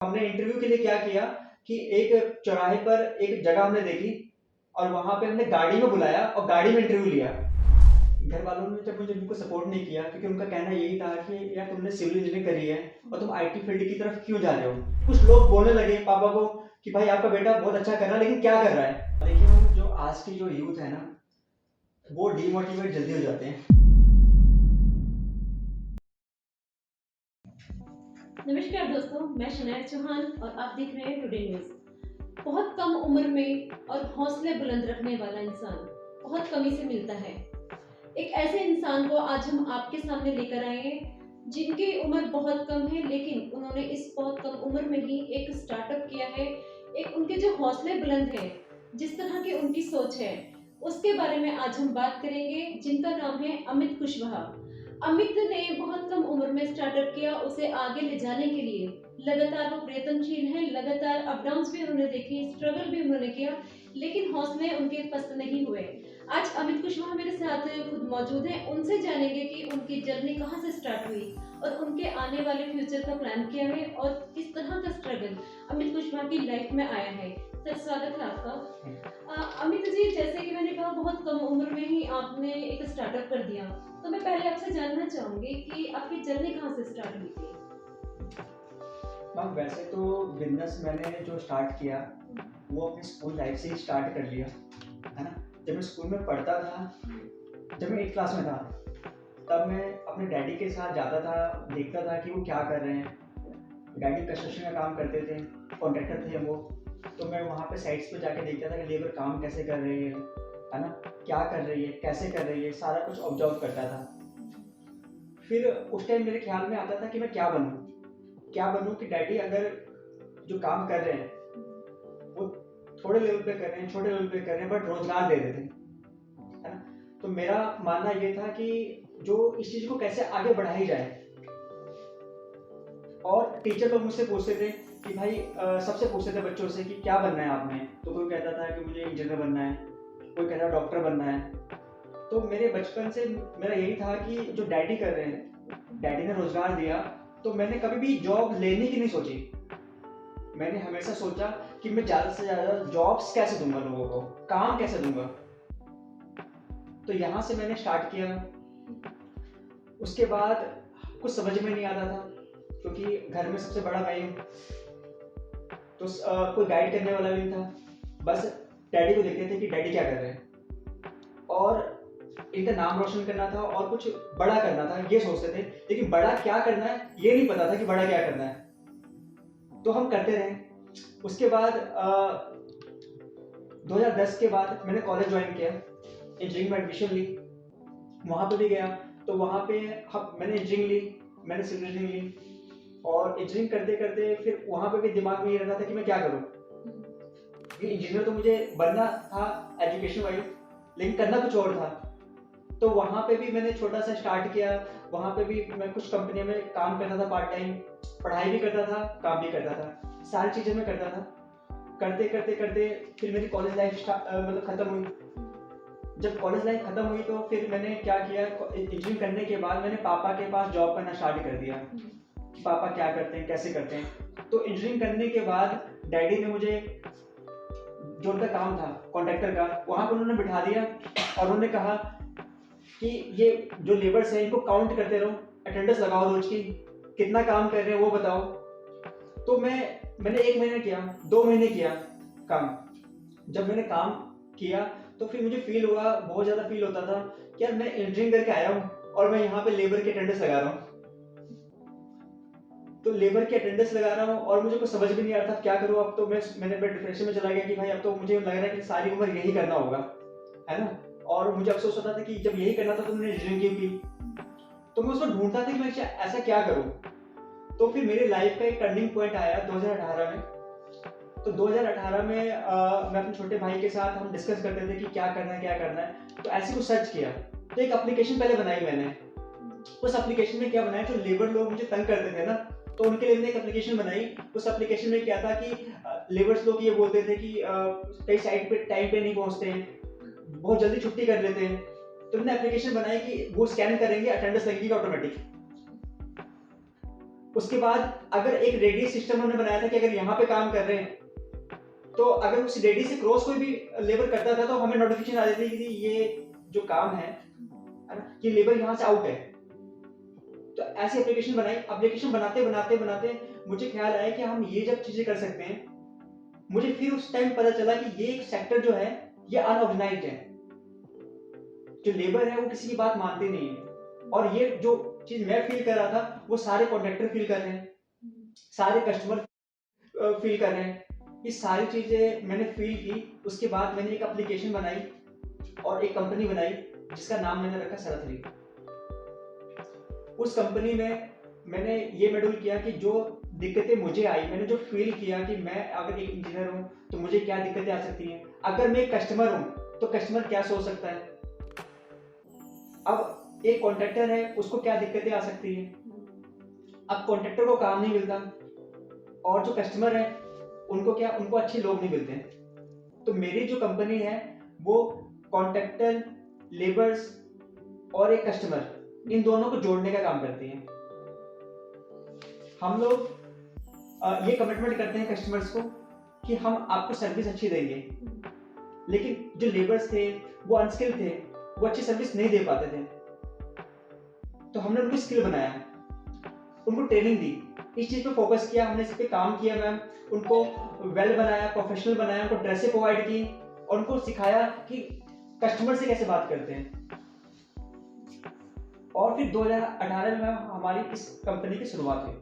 हमने इंटरव्यू के लिए क्या किया कि एक चौराहे पर एक जगह हमने देखी और वहां पे हमने गाड़ी में बुलाया और गाड़ी में इंटरव्यू लिया। घर वालों ने जब मुझे बिल्कुल सपोर्ट नहीं किया क्योंकि उनका कहना यही था कि यार तुमने सिविल इंजीनियरिंग करी है और तुम आईटी फील्ड की तरफ क्यों जा रहे हो। कुछ लोग बोलने लगे पापा को कि भाई आपका बेटा बहुत अच्छा कर रहा है लेकिन क्या कर रहा है। देखिए हम जो आज की जो यूथ है ना वो डीमोटिवेट जल्दी हो जाते हैं। नमस्कार दोस्तों, मैं शनाया चौहान और आप देख रहे हैं टुडे न्यूज। बहुत कम उम्र में और हौसले बुलंद रखने वाला इंसान बहुत कमी से मिलता है। एक ऐसे इंसान को आज हम आपके सामने लेकर आए हैं जिनकी उम्र बहुत कम है, लेकिन उन्होंने इस बहुत कम उम्र में ही एक स्टार्टअप किया है। एक उनके जो हौसले बुलंद हैं, जिस तरह की उनकी सोच है, उसके बारे में आज हम बात करेंगे, जिनका नाम है अमित कुशवाहा। अमित ने बहुत कम उम्र में स्टार्टअप किया, उसे आगे ले जाने के लिए लगातार वो प्रयत्नशील हैं। लगातार अप डाउन्स भी उन्होंने देखे, स्ट्रगल भी उन्होंने किया, लेकिन हौसले उनके पस्त नहीं हुए। आज अमित कुशवाहा मेरे साथ खुद मौजूद हैं। उनसे जानेंगे कि उनकी जर्नी कहाँ से स्टार्ट हुई और उनके आने वाले फ्यूचर का प्लान क्या है और किस तरह का स्ट्रगल अमित कुशवाहा की लाइफ में आया है। सर, स्वागत है आपका। अमित जी, जैसे कि मैंने कहा, बहुत कम उम्र में ही आपने एक स्टार्टअप कर दिया, तो मैं पहले आपसे जानना चाहूंगी कि आपकी जर्नी कहाँ से स्टार्ट हुई थी। मैम वैसे तो बिजनेस मैंने जो स्टार्ट किया वो अपनी स्कूल लाइफ से ही स्टार्ट कर लिया है ना। जब मैं स्कूल में पढ़ता था, जब मैं 8th क्लास में था, तब मैं अपने डैडी के साथ जाता था, देखता था कि वो क्या कर रहे हैं। डैडी कंस्ट्रक्शन का काम करते थे, कॉन्ट्रैक्टर थे वो। तो मैं वहाँ पे साइट्स पे जाके देखता था कि लेबर काम कैसे कर रही है ना, क्या कर रही है, कैसे कर रही है, सारा कुछ ऑब्जर्व करता था। फिर उस टाइम मेरे ख्याल में आता था कि मैं क्या बनूं कि डैडी अगर जो काम कर रहे हैं वो थोड़े लेवल पे कर रहे हैं, छोटे लेवल पे कर रहे हैं, बट रोजगार दे देते हैं, है ना। तो मेरा मानना ये था कि जो इस चीज को कैसे आगे बढ़ाई जाए। और टीचर लोग मुझसे पूछते थे कि भाई सबसे पूछते थे बच्चों से कि क्या बनना है आपने। तो कोई कहता था कि मुझे इंजीनियर बनना है, कोई कहता था डॉक्टर बनना है। तो मेरे बचपन से मेरा यही था कि जो डैडी कर रहे हैं, डैडी ने रोजगार दिया, तो मैंने कभी भी जॉब लेने की नहीं सोची। मैंने हमेशा सोचा कि मैं ज्यादा से ज्यादा जॉब्स कैसे दूंगा, लोगों को काम कैसे दूंगा। तो यहाँ से मैंने स्टार्ट किया। उसके बाद कुछ समझ में नहीं आता था क्योंकि घर में सबसे बड़ा मैं हूँ, तो कोई गाइड करने वाला भी नहीं था। बस डैडी को देखते थे कि डैडी क्या कर रहे हैं और इनका नाम रोशन करना था और कुछ बड़ा करना था, ये सोचते थे। लेकिन बड़ा क्या करना है ये नहीं पता था कि बड़ा क्या करना है। तो हम करते रहे। उसके बाद 2010 के बाद मैंने कॉलेज ज्वाइन किया, इंजीनियरिंग में एडमिशन ली। वहाँ पे भी गया तो वहाँ पे मैंने इंजीनियरिंग ली, मैंने सिविल इंजीनियरिंग ली। और इंजीनियरिंग करते करते फिर वहाँ पे भी दिमाग में ये रहता था कि मैं क्या करूँ। इंजीनियर तो मुझे बनना था एजुकेशन वाइज, लेकिन करना कुछ और था। तो वहाँ पे भी मैंने छोटा सा स्टार्ट किया। वहाँ पे भी मैं कुछ कंपनी में काम करता था पार्ट टाइम, पढ़ाई भी करता था, काम भी करता था, सारी चीज़ें मैं करता था। करते करते करते फिर मेरी कॉलेज लाइफ मतलब ख़त्म हुई। जब कॉलेज लाइफ ख़त्म हुई तो फिर मैंने क्या किया, इंजीनियरिंग करने के बाद मैंने पापा के पास जॉब करना स्टार्ट कर दिया कि पापा क्या करते हैं, कैसे करते हैं। तो इंजीनियरिंग करने के बाद डैडी ने मुझे जो उनका काम था कॉन्ट्रैक्टर का, वहाँ पर उन्होंने बिठा दिया और उन्होंने कहा कि ये जो लेबर्स हैं इनको काउंट करते रहो, अटेंडेंस लगाओ रोज की, कितना काम कर रहे हैं वो बताओ। तो मैंने 1 महीने किया, 2 महीने किया काम। जब मैंने काम किया तो फिर मुझे फील हुआ, बहुत ज्यादा फील होता था कि यार मैं इंजीनियरिंग करके आया हूँ और मैं यहाँ पे लेबर की अटेंडेंस लगा रहा हूँ। तो लेबर की अटेंडेंस लगा रहा हूँ और मुझे कुछ समझ भी नहीं आ रहा था क्या करूँ। अब तो मैंने डिप्रेशन में चला गया कि भाई अब तो मुझे लग रहा है कि सारी उम्र यही करना होगा, है ना। और मुझे अफसोस होता था कि जब यही करना था तो मैंने इंजीनियरिंग क्यों की। तो मैं उसमें ढूंढता था कि मैं ऐसा क्या करूं। तो फिर मेरे लाइफ का एक टर्निंग पॉइंट आया 2018 में। तो 2018 में मैं अपने छोटे भाई के साथ हम डिस्कस करते थे कि क्या करना है क्या करना है। तो ऐसे कुछ सर्च किया, तो एक एप्लीकेशन पहले बनाई मैंने। उस एप्लीकेशन में क्या बनाया, जो लेबर लोग मुझे तंग करते थे ना, तो उनके लिए मैंने एक एप्लीकेशन बनाई। उस एप्लीकेशन में क्या था कि लेबर्स लोग ये बोलते थे कि कई साइट पे टाइम पे नहीं पहुंचते हैं, बहुत जल्दी छुट्टी कर लेते हैं। तो मैंने एप्लीकेशन बनाई कि वो स्कैन करेंगे, अटेंडेंस लगेगी ऑटोमेटिक। उसके बाद अगर एक रेडियस सिस्टम हमने बनाया था कि अगर यहाँ पे काम कर रहे हैं तो अगर उस रेडियस से क्रॉस कोई भी लेबर करता था तो हमें नोटिफिकेशन आ जाती थी कि ये जो काम है ना, कि लेबर यहाँ से आउट है। तो ऐसी एप्लीकेशन बनाई। एप्लीकेशन बनाते बनाते बनाते मुझे ख्याल आया कि हम ये जब चीजें कर सकते हैं, मुझे फिर उस टाइम पता चला कि ये एक सेक्टर जो है ये अनऑर्गेनाइज्ड है। जो लेबर है वो किसी की बात मानते नहीं है। और ये जो चीज मैं फील कर रहा था वो सारे कॉन्ट्रैक्टर फील कर रहे हैं, सारे कस्टमर फील कर रहे हैं। ये सारी चीजें मैंने फील की। उसके बाद मैंने एक एप्लीकेशन बनाई और एक कंपनी बनाई जिसका नाम मैंने रखा सरथरी। उस कंपनी में मैंने ये मॉड्यूल किया कि जो दिक्कतें मुझे आई, मैंने जो फील किया कि मैं अगर एक इंजीनियर हूँ तो मुझे क्या दिक्कतें आ सकती हैं, अगर मैं एक कस्टमर हूँ तो कस्टमर क्या सोच सकता है, अब एक कॉन्ट्रैक्टर है उसको क्या दिक्कतें आ सकती हैं, अब कॉन्ट्रैक्टर को काम नहीं मिलता और जो कस्टमर है उनको अच्छे लोग नहीं मिलते। तो मेरी जो कंपनी है वो कॉन्ट्रैक्टर, लेबर्स और एक कस्टमर, इन दोनों को जोड़ने का काम करती है। हम लोग ये कमिटमेंट करते हैं कस्टमर्स को कि हम आपको सर्विस अच्छी देंगे, लेकिन जो लेबर्स थे वो अनस्किल्ड थे, वो अच्छी सर्विस नहीं दे पाते थे। तो हमने उनको स्किल बनाया, उनको ट्रेनिंग दी, इस चीज पे फोकस किया, हमने इस पे काम किया मैम। उनको वेल बनाया, प्रोफेशनल बनाया, उनको ड्रेसें प्रोवाइड की और उनको सिखाया कि कस्टमर से कैसे बात करते हैं। और फिर 2018 में हमारी इस कंपनी की शुरुआत हुई।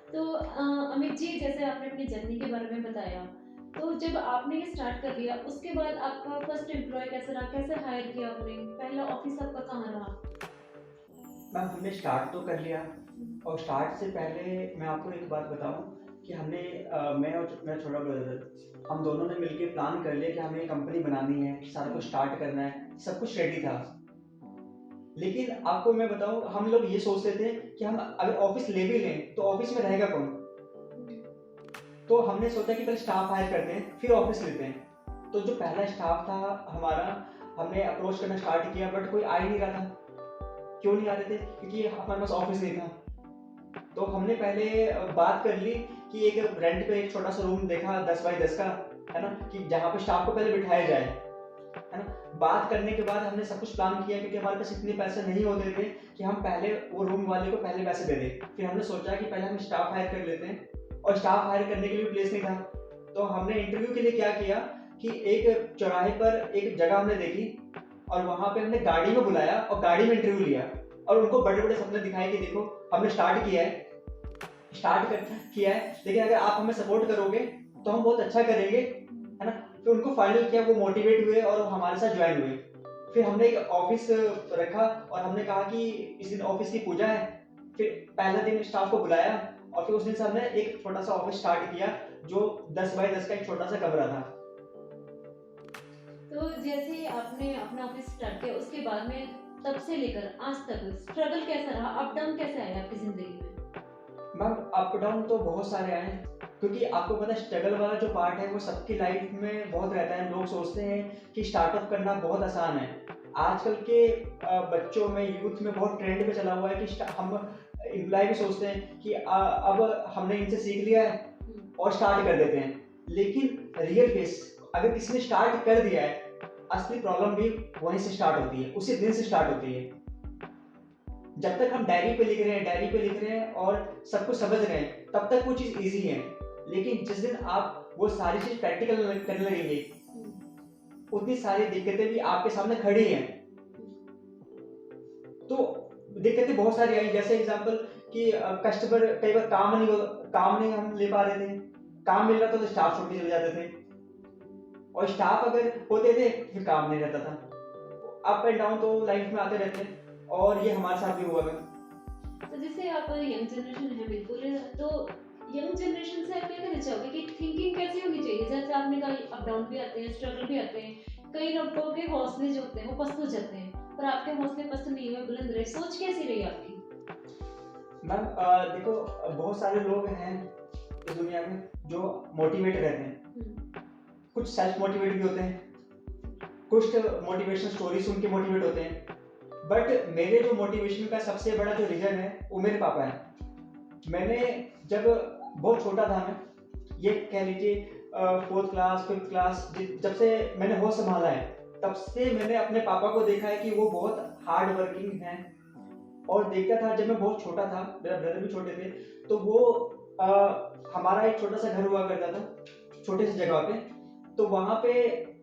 तो अमित जी, जैसे आपने अपनी जर्नी के बारे में बताया, तो जब आपने ये स्टार्ट कर लिया उसके बाद आपका फर्स्ट एम्प्लॉय कैसा रहा, कैसे हायर किया आपने, पहला ऑफिस आपका कहाँ रहा? मैम हमने स्टार्ट तो कर लिया और स्टार्ट से पहले मैं आपको एक बात बताऊं कि हमने मैं और मेरा छोटा ब्रदर, हम दोनों ने मिलकर प्लान कर लिया कि हमें एक कंपनी बनानी है, सारा कुछ स्टार्ट करना है, सब कुछ रेडी था। लेकिन आपको मैं बताऊं, हम लोग ये सोचते थे कि हम अगर ऑफिस ले भी लें तो ऑफिस में रहेगा कौन। तो हमने सोचा कि पहले स्टाफ हायर करते हैं फिर ऑफिस लेते हैं। तो जो पहला स्टाफ था हमारा, हमने अप्रोच करना स्टार्ट किया बट कोई आ ही नहीं रहा था। क्यों नहीं आ रहे थे? क्योंकि हमारे पास ऑफिस नहीं था। तो हमने पहले बात कर ली कि एक रेंट पे एक छोटा सा रूम देखा 10 बाई 10 का, है ना, कि जहाँ पे स्टाफ को पहले बिठाया जाए, है ना। बात करने के बाद हमने सब कुछ प्लान किया क्योंकि हमारे पास इतने पैसे नहीं होते थे कि हम पहले वो रूम वाले को पहले पैसे दे दें। फिर हमने सोचा कि पहले हम स्टाफ हायर कर लेते हैं और स्टाफ हायर करने के लिए प्लेस नहीं था। तो हमने इंटरव्यू के लिए क्या किया कि एक चौराहे पर एक जगह हमने देखी और वहां पे हमने गाड़ी में बुलाया और गाड़ी में इंटरव्यू लिया और उनको बड़े बड़े सपने दिखाए कि देखो हमने स्टार्ट किया है, लेकिन अगर आप हमें सपोर्ट करोगे तो हम बहुत अच्छा करेंगे, है ना। फिर उनको फाइनल किया, वो मोटिवेट हुए और हमारे साथ ज्वाइन हुए। फिर हमने एक ऑफिस रखा और हमने कहा कि इस दिन ऑफिस की पूजा है। फिर पहला दिन स्टाफ को बुलाया और फिर उस दिन से हमने एक छोटा सा ऑफिस स्टार्ट किया जो 10 बाई 10 का एक छोटा सा कमरा था। तो जैसे आपने अपना ऑफिस स्टार्ट किया उसके बाद में तब से लेकर आज तक स्ट्रगल कैसा रहा, अप डाउन कैसे आया आपकी जिंदगी में? मैम अप डाउन तो बहुत सारे आए हैं, क्योंकि आपको पता है स्ट्रगल वाला जो पार्ट है वो सबकी लाइफ में बहुत रहता है। लोग सोचते हैं कि स्टार्टअप करना बहुत आसान है। आजकल के बच्चों में, यूथ में बहुत ट्रेंड पे चला हुआ है कि हम एम्प्लॉय भी सोचते हैं कि अब हमने इनसे सीख लिया है और स्टार्ट कर देते हैं। लेकिन रियल फेस, अगर किसी ने स्टार्ट कर दिया है, असली प्रॉब्लम भी वहीं से स्टार्ट होती है, उसी दिन से स्टार्ट होती है। जब तक हम डायरी पे लिख रहे हैं और सब कुछ समझ रहे हैं तब तक वो चीज इजी है। लेकिन जिस दिन आप वो सारी चीज प्रैक्टिकल करने लगेंगे, उतनी सारी दिक्कतें भी आपके सामने खड़ी हैं। तो दिक्कतें बहुत सारी आई, जैसे एग्जांपल कि कस्टमर कई बार काम नहीं हम ले पा रहे थे, काम मिल रहा था तो स्टाफ छुट्टी चले जाते थे और स्टाफ अगर होते थे फिर काम नहीं रहता था। अप एंड डाउन तो लाइफ में आते रहते हैं और ये हमारे साथ भी हुआ है। तो जैसे आप यंग जनरेशन है बिल्कुल, तो यंग जनरेशन से आप क्या कहना चाहोगे कि थिंकिंग कैसी होनी चाहिए? जैसे आपने कहा अप डाउन भी आते हैं, स्ट्रगल भी आते हैं, कई लोगों के हौसले जो होते हैं वो पस्त हो जाते हैं, पर आपके हौसले पस्त नहीं हुए, बुलंद रहे। सोच कैसी रही आपकी? मैम देखो, बहुत सारे लोग हैं इस दुनिया में जो मोटिवेट रहते हैं। कुछ सेल्फ मोटिवेट भी होते हैं, कुछ मोटिवेशनल स्टोरी सुन के मोटिवेट होते हैं, बट मेरे जो मोटिवेशन का सबसे बड़ा जो रीज़न है वो मेरे पापा हैं। मैंने जब बहुत छोटा था, मैं ये कह लीजिए 4th क्लास 5th क्लास, जब से मैंने होश संभाला है तब से मैंने अपने पापा को देखा है कि वो बहुत हार्ड वर्किंग हैं। और देखता था जब मैं बहुत छोटा था, मेरा ब्रदर भी छोटे थे, तो वो हमारा एक छोटा सा घर हुआ करता था छोटे से जगह पे, तो वहाँ पे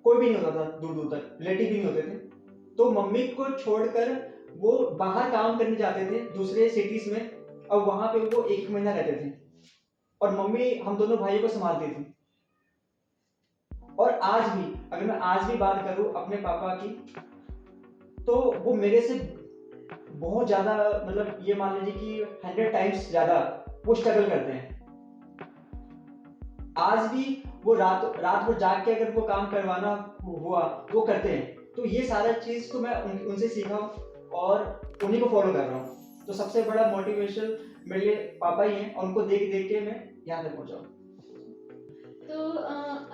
कोई भी नहीं होता था, दूर दूर तक रिलेटिव भी नहीं होते थे। तो मम्मी को छोड़कर वो बाहर काम करने जाते थे दूसरे सिटीज में, और वहाँ पे वो 1 महीना रहते थे और मम्मी हम दोनों भाइयों को संभालती थी। और आज भी अगर मैं आज भी बात करूँ अपने पापा की, तो वो मेरे से बहुत ज़्यादा, मतलब ये मान लीजिए कि 100 टाइम्स ज़्यादा वो स्ट्रगल करते हैं। आज भी वो रात रात भर जाग के अगर वो काम करवाना हुआ वो करते हैं। तो ये सारा चीज़ तो मैं उनसे सीखा और उन्हीं को फॉलो कर रहा हूँ। तो सबसे बड़ा मोटिवेशन मेरे लिए पापा ही हैं और उनको देख देख के मैं यहाँ तक पहुँचा हूँ। तो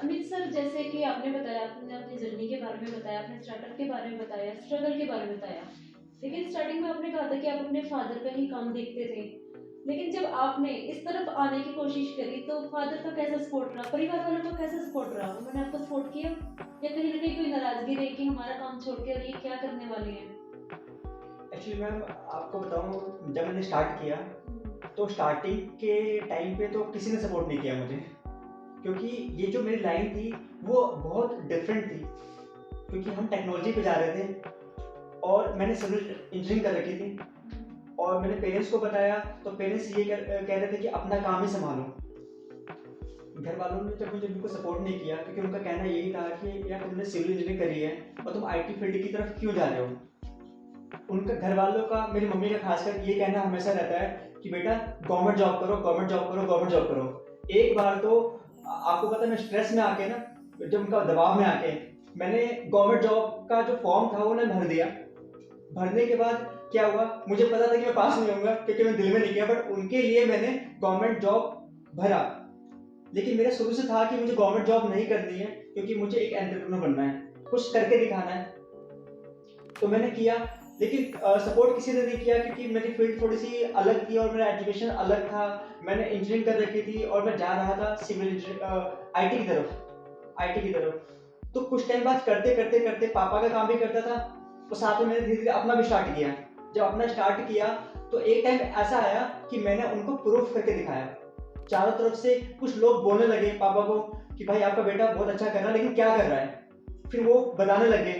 अमित सर, जैसे कि आपने बताया, आपने अपनी जर्नी के बारे में बताया, अपने स्टार्टअप के बारे में बताया, स्ट्रगल के बारे में बताया, लेकिन स्टार्टिंग में आपने कहा था कि आप अपने फादर का ही काम देखते थे। लेकिन जब आपने इस तरफ आने की कोशिश करी तो फादर का कैसा सपोर्ट रहा, परिवार वालों का कैसा सपोर्ट रहा? उन्होंने आपको सपोर्ट किया या कहीं ना कहीं कोई नाराजगी रही कि हमारा काम छोड़ के और ये क्या करने वाले हैं? एक्चुअली मैम आपको बताऊँ, जब मैंने स्टार्ट किया तो स्टार्टिंग के टाइम पे तो किसी ने सपोर्ट नहीं किया मुझे, क्योंकि ये जो मेरी लाइन थी वो बहुत डिफरेंट थी। क्योंकि हम टेक्नोलॉजी पे जा रहे थे और मैंने सिविल इंजीनियरिंग कर रखी थी, और मैंने पेरेंट्स को बताया तो पेरेंट्स ये कह रहे थे कि अपना काम ही संभालो। घर वालों ने जब मुझे बिल्कुल सपोर्ट नहीं किया, क्योंकि उनका कहना यही था कि यार तुमने सिविल इंजीनियरिंग करी है और तुम आईटी फील्ड की तरफ क्यों जा रहे हो। उनका घर वालों का, मेरी मम्मी का खासकर ये कहना हमेशा रहता है कि बेटा गवर्नमेंट जॉब करो, गवर्नमेंट जॉब करो, गवर्नमेंट जॉब करो। एक बार तो आपको पता है, मैं स्ट्रेस में आके ना, जब उनका दबाव में आके मैंने गवर्नमेंट जॉब का जो फॉर्म था वो मैंने भर दिया। भरने के बाद क्या हुआ, मुझे पता था कि मैं पास नहीं होऊंगा क्योंकि मैं दिल में नहीं किया, बट उनके लिए मैंने गवर्नमेंट जॉब भरा। लेकिन मेरा शुरू से था कि मुझे गवर्नमेंट जॉब नहीं करनी है, क्योंकि मुझे एक एंटरप्रेन्योर बनना है, कुछ करके दिखाना है। तो मैंने किया, लेकिन सपोर्ट किसी ने नहीं किया, क्योंकि मेरी फील्ड थोड़ी सी अलग थी और मेरा एजुकेशन अलग था। मैंने इंजीनियरिंग कर रखी थी और मैं जा रहा था सिविल आईटी की तरफ, तो कुछ टाइम बाद करते करते करते पापा का काम भी करता था और साथ में मैंने धीरे धीरे अपना भी स्टार्ट किया। जब अपना स्टार्ट किया तो एक टाइम ऐसा आया कि मैंने उनको प्रूफ करके दिखाया। चारों तरफ से कुछ लोग बोलने लगे पापा को कि भाई आपका बेटा बहुत अच्छा कर रहा है, लेकिन क्या कर रहा है। फिर वो बताने लगे।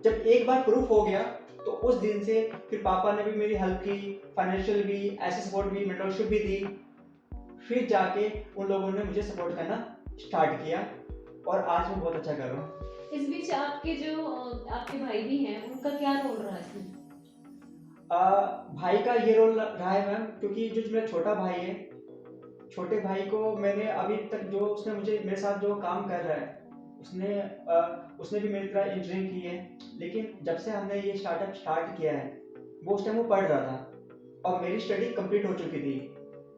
जब एक बार प्रूफ हो गया तो उस दिन से फिर पापा ने भी मेरी हेल्प की, फाइनेंशियल भी, ऐसे सपोर्ट भी, मेंटरशिप भी दी। फिर जाके उन लोगों ने मुझे सपोर्ट करना स्टार्ट किया और आज मैं बहुत अच्छा कर रहा हूँ। इस बीच आपके जो आपके भाई भी हैं, उनका क्या रोल रहा है इसमें? भाई का ये रोल रहा है मैम, क्योंकि जो मेरा छोटा भाई है, छोटे भाई को मैंने अभी तक, जो उसने मुझे मेरे साथ जो काम कर रहा है, उसने भी मेरी तरह इंजीनियरिंग की है। लेकिन जब से हमने ये स्टार्टअप स्टार्ट किया है, वो उस टाइम वो पढ़ रहा था और मेरी स्टडी कंप्लीट हो चुकी थी।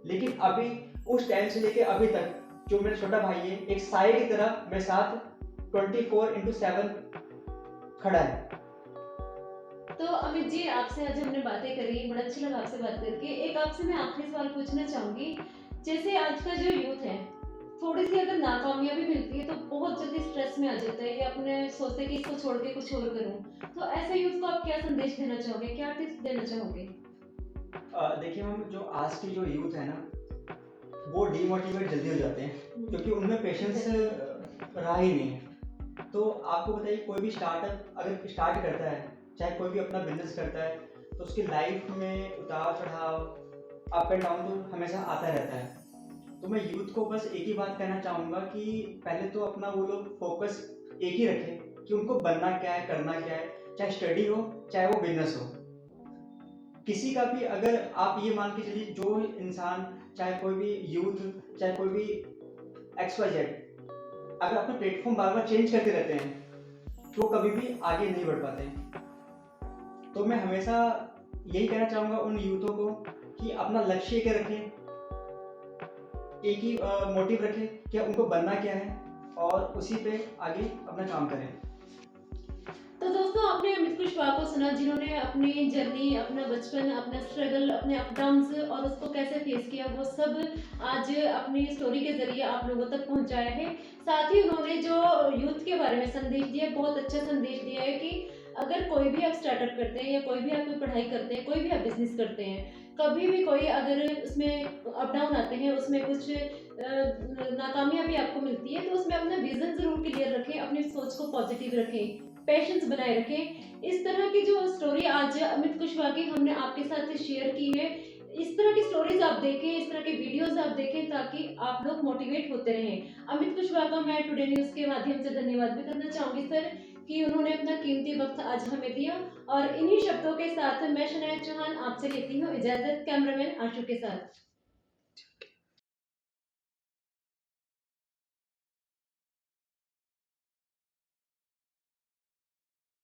लेकिन अभी उस टाइम से लेके अभी तक जो मेरा छोटा भाई है, एक साई की तरह मेरे साथ 24/7 खड़ा है। तो अमित जी, आपसे आज हमने बातें करी, बड़ा अच्छा लगा आपसे बात करके। एक आपसे मैं आखिरी सवाल पूछना चाहूंगी। जैसे आज का जो यूथ है, थोड़ी सी अगर नाकामयाबी मिलती है तो बहुत जल्दी स्ट्रेस में आ जाता है या अपने सोचते हैं कि इसको छोड़ के कुछ और करूं। तो ऐसे यूथ को आप क्या संदेश देना चाहोगे, क्या टिप्स देना चाहोगे? देखिए मैम, जो आज की जो यूथ है ना, वो डीमोटिवेट जल्दी हो जाते हैं, क्योंकि उनमें पेशेंस रहा ही नहीं है। तो आपको बताइए, कोई भी स्टार्टअप अगर स्टार्ट करता है, चाहे कोई भी अपना बिजनेस करता है, तो उसकी लाइफ में उतार चढ़ाव, अप एंड डाउन तो हमेशा आता रहता है। तो मैं यूथ को बस एक ही बात कहना चाहूँगा कि पहले तो अपना वो लोग फोकस एक ही रखें कि उनको बनना क्या है, करना क्या है, चाहे स्टडी हो चाहे वो बिजनेस हो। किसी का भी, अगर आप ये मान के चलिए, जो इंसान, चाहे कोई भी यूथ, चाहे कोई भी XYZ, अगर अपना प्लेटफॉर्म बार बार चेंज करते रहते हैं तो कभी भी आगे नहीं बढ़ पाते। तो मैं हमेशा यही कहना चाहूँगा उन यूथों को कि अपना लक्ष्य क्या रखें, एक ही मोटिव रखें कि उनको बनना क्या है और उसी पे आगे अपना काम करें। तो दोस्तों, आपने अमित कुशवाहा को सुना, जिन्होंने अपनी जर्नी, अपना बचपन, अपना स्ट्रगल, अपने अप डाउन्स और उसको कैसे फेस किया, वो सब आज अपनी स्टोरी के ज़रिए आप लोगों तक पहुंचाया है। साथ ही उन्होंने जो यूथ के बारे में संदेश दिया, बहुत अच्छा संदेश दिया है कि अगर कोई भी आप स्टार्टअप करते हैं या कोई भी आप कोई पढ़ाई करते हैं, कोई भी आप बिज़नेस करते हैं, कभी भी कोई अगर उसमें अप डाउन आते हैं, उसमें कुछ नाकामयाबी आपको मिलती है, तो उसमें अपना विज़न ज़रूर क्लियर रखें, अपनी सोच को पॉजिटिव रखें, पेशेंस बनाए रखें। इस तरह की जो स्टोरी आज अमित कुशवाहा की हमने आपके साथ शेयर की है, इस तरह की स्टोरीज आप देखें, इस तरह के वीडियोस आप देखें, ताकि आप लोग मोटिवेट होते रहें। अमित कुशवाहा का मैं टुडे न्यूज़ के माध्यम से धन्यवाद भी करना चाहूँगी सर, कि उन्होंने अपना कीमती वक्त आज हमें दिया। और इन्हीं शब्दों के साथ मैं शनाया चौहान आपसे लेती हूँ इजाज़त, कैमरामैन आशु के साथ।